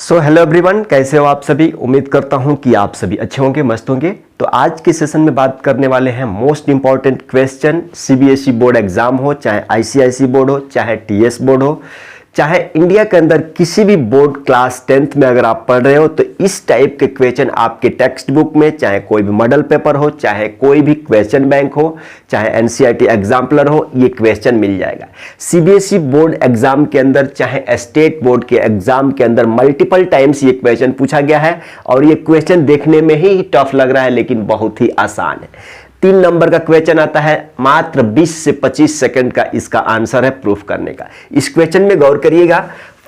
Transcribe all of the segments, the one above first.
So hello everyone, कैसे हो आप सभी। उम्मीद करता हूं कि आप सभी अच्छे होंगे, मस्त होंगे। तो आज के सेशन में बात करने वाले हैं most important question. CBSE board exam हो, चाहे आईसीआईसी बोर्ड हो, चाहे टीएस बोर्ड हो, चाहे इंडिया के अंदर किसी भी बोर्ड क्लास 10th में अगर आप पढ़ रहे हो, तो इस टाइप के क्वेश्चन आपके टेक्स्ट बुक में, चाहे कोई भी मॉडल पेपर हो, चाहे कोई भी क्वेश्चन बैंक हो, चाहे एनसीईआरटी एग्जाम्पलर हो, ये क्वेश्चन मिल जाएगा। सीबीएसई बोर्ड एग्जाम के अंदर, चाहे स्टेट बोर्ड के एग्जाम के अंदर मल्टीपल टाइम्स ये क्वेश्चन पूछा गया है और ये क्वेश्चन देखने में ही टफ लग रहा है, लेकिन बहुत ही आसान है। 3 नंबर का क्वेश्चन आता है, मात्र 20 से 25 सेकंड का इसका आंसर है प्रूफ करने का। इस क्वेश्चन में गौर करिएगा,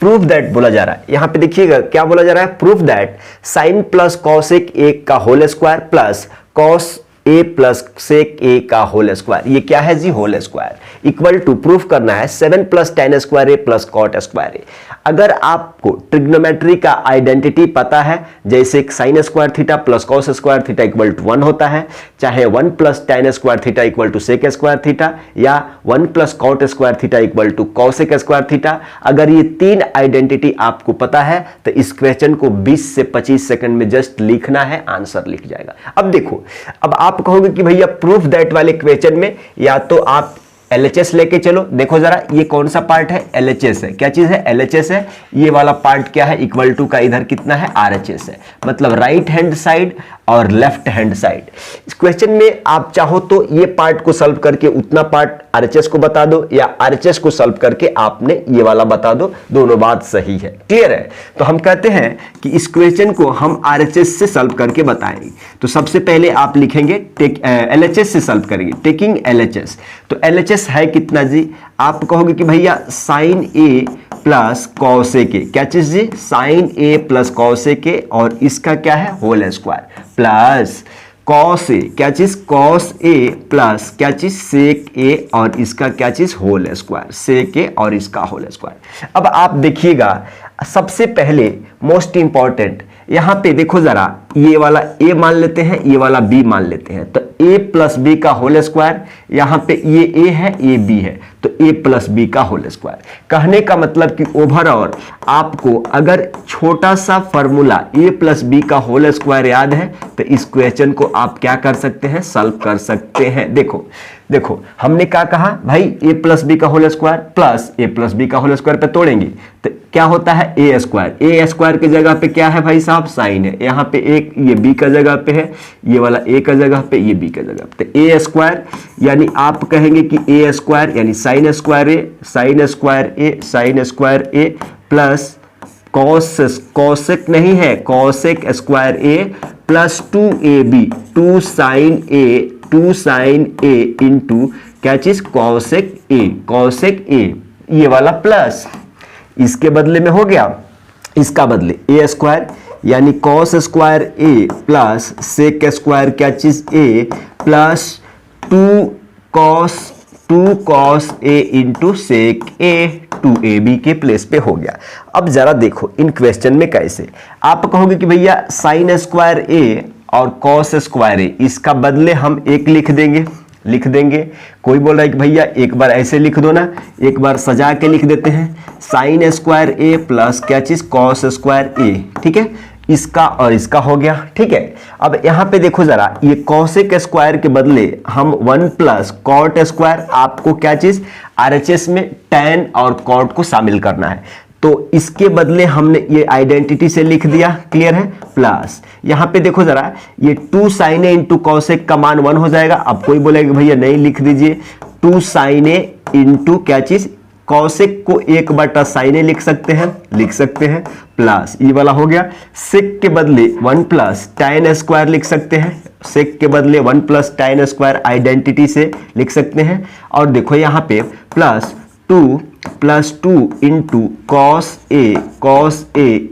प्रूफ दैट बोला जा रहा है। यहां पे देखिएगा क्या बोला जा रहा है, proof that sine plus cosec A का whole square plus cos A plus sec A का होल स्क्वायर, ये क्या है जी, whole square equal to proof करना है 7 plus tan square A plus cot square A. अगर आपको ट्रिग्नोमेट्री का आइडेंटिटी पता है, जैसे sine square theta plus cos square theta equal to 1 होता है, चाहे 1 plus tan square theta equal to sec square theta, या 1 plus cot square theta equal to cosec square theta, अगर ये 3 आइडेंटिटी आपको पता है तो इस क्वेश्चन को 20 से 25 सेकंड में जस्ट लिखना है, आंसर लिख जाएगा। अब देखो, अब आप कहोगे कि भैया प्रूफ दैट वाले क्वेश्चन में या तो आप एलएचएस लेके चलो। देखो जरा, ये कौन सा पार्ट है, एलएचएस है। क्या चीज है, एलएचएस है। ये वाला पार्ट क्या है, इक्वल टू का इधर कितना है, आरएचएस है। मतलब राइट हैंड साइड और लेफ्ट हैंड साइड। इस क्वेश्चन में आप चाहो तो ये पार्ट को सॉल्व करके उतना पार्ट आरएचएस को बता दो, या आरएचएस को सॉल्व करके आपने ये वाला बता दो, दोनों बात सही है। क्लियर है। तो हम कहते हैं कि इस क्वेश्चन को हम आरएचएस से सॉल्व करके बताएंगे। तो सबसे पहले आप लिखेंगे एलएचएस से सॉल्व करेंगे, टेकिंग एलएचएस। तो एलएचएस है कितना जी, आप कहोगे कि भैया sine A plus cosec A, क्या चीज जी, sine A plus cosec A, और इसका क्या है, whole square plus cos A, क्या चीज, कॉस ए प्लस क्या चीज, सेक ए, और इसका क्या चीज, होल स्क्वायर, सेक ए और इसका होल स्क्वायर। अब आप देखिएगा, सबसे पहले मोस्ट इंपॉर्टेंट यहां पे देखो जरा, ये वाला ए मान लेते हैं, ये वाला बी मान लेते हैं। तो ए प्लस बी का होल स्क्वायर, यहां पे ये ए है, ये बी है, तो ए प्लस बी का होल स्क्वायर। कहने का मतलब कि ओवरऑल आपको अगर छोटा सा फॉर्मूला ए प्लस बी का होल स्क्वायर याद है, तो इस क्वेश्चन को आप क्या कर सकते हैं, सॉल्व कर सकते हैं। देखो देखो, हमने क्या कहा भाई, ए प्लस बी का होल स्क्वायर प्लस ए प्लस बी का होल स्क्वायर पे तोड़ेंगे तो क्या होता है, ए स्क्वायर। ए स्क्वायर की जगह पे क्या है भाई साहब, साइन है। यहाँ पे एक ये बी का जगह पे है, ये वाला ए का जगह पे, ये बी का जगह पे। तो ए स्क्वायर यानी आप कहेंगे कि ए स्क्वायर यानी sine square A, sine square A, sine square A plus cosec नहीं है, cosec square A plus 2ab, 2 sign A, 2 sign A into क्या चीज, कॉसेक ए, कॉसेक ए, ये वाला प्लस इसके बदले में हो गया, इसका बदले ए स्क्वायर यानी cos square A plus sec square क्या चीज ए plus 2 cos A into sec A, 2ab के प्लेस पे हो गया। अब जरा देखो इन क्वेश्चन में कैसे आप कहोगे कि भैया साइन स्क्वायर ए और कॉस स्क्वायर ए, इसका बदले हम एक लिख देंगे। कोई बोल रहा है कि भैया एक बार ऐसे लिख दो ना, एक बार सजा के लिख देते हैं, साइन स्क्वायर ए प्लस क्या चीज, कॉस स्क्वायर ए। ठीक है, इसका और इसका हो गया। ठीक है, अब यहां पे देखो जरा, ये कॉसेक स्क्वायर के बदले हम 1 प्लस कॉट स्क्वायर, आपको क्या चीज, आरएचएस में टैन और कॉट को शामिल करना है, तो इसके बदले हमने ये आइडेंटिटी से लिख दिया। क्लियर है, प्लस यहां पे देखो जरा, ये 2 साइन ए इंटू कॉसेक का मान 1 हो जाएगा। अब कोई बोलेगा भैया नहीं लिख दीजिए, 2 साइन ए इंटू क्या चीज, कॉसेक को 1 साइन ए लिख सकते हैं, प्लस ये वाला हो गया। सेक के बदले 1 प्लस टैन स्क्वायर लिख सकते हैं, सेक के बदले 1 प्लस टैन स्क्वायर आइडेंटिटी से लिख सकते हैं। और देखो यहां पे plus 2 into cos A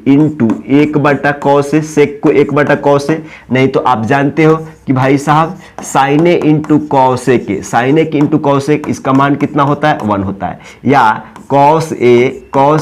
into 1 cos A, सेक को 1 कॉस ए, नहीं तो आप जानते हो कि भाई साहब sign A into cos A के, sign A into cos A, इसका मान कितना होता है, 1 होता है। या कॉस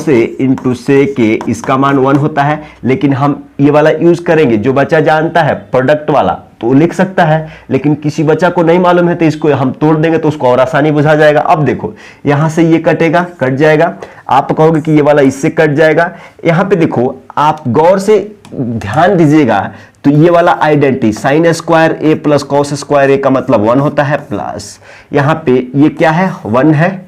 ए इंटू सेक ए, इसका मान 1 होता है। लेकिन हम ये वाला यूज करेंगे, जो बच्चा जानता है प्रोडक्ट वाला, तो लिख सकता है, लेकिन किसी बच्चा को नहीं मालूम है तो इसको हम तोड़ देंगे तो उसको और आसानी बुझा जाएगा। अब देखो यहां से ये कटेगा, कट जाएगा, आप कहोगे कि ये वाला इससे कट जाएगा। यहां पे देखो आप गौर से ध्यान दीजिएगा तो ये वाला identity sine square A plus cos square ए का मतलब 1 होता है, प्लस यहां पे ये क्या है 1 है,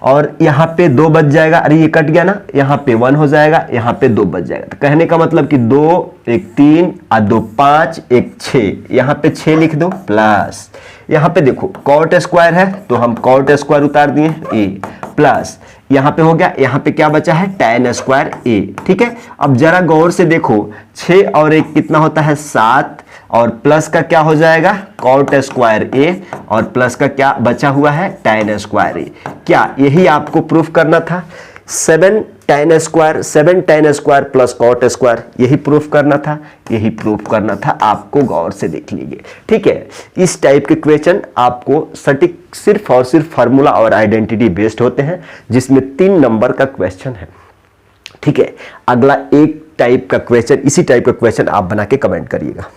और यहां पे 2 बच जाएगा, अरे ये कट गया ना, यहां पे 1 हो जाएगा, यहां पे 2 बच जाएगा। तो कहने का मतलब कि 2 1 3 और 2 5 1 6, यहां पे 6 लिख दो, प्लस यहां पे देखो कॉट स्क्वायर है तो हम कॉट स्क्वायर उतार दिए ए, प्लस यहां पे हो गया, यहां पे क्या बचा है tan स्क्वायर ए। ठीक है, अब जरा गौर से देखो 6 और 1 कितना होता है 7, और प्लस का क्या हो जाएगा कॉट स्क्वायर ए, और प्लस का क्या बचा हुआ है tan स्क्वायर ए। क्या यही आपको प्रूफ करना था? 7 tan square plus cot square, यही प्रूफ करना था, यही प्रूफ करना था आपको, गौर से देख लीजिए। ठीक है, इस टाइप के क्वेश्चन आपको सटीक सिर्फ और सिर्फ फार्मूला और आइडेंटिटी बेस्ड होते हैं, जिसमें 3 नंबर का क्वेश्चन है। ठीक है, अगला एक टाइप का क्वेश्चन, इसी टाइप का क्वेश्चन आप बना के कमेंट करिएगा।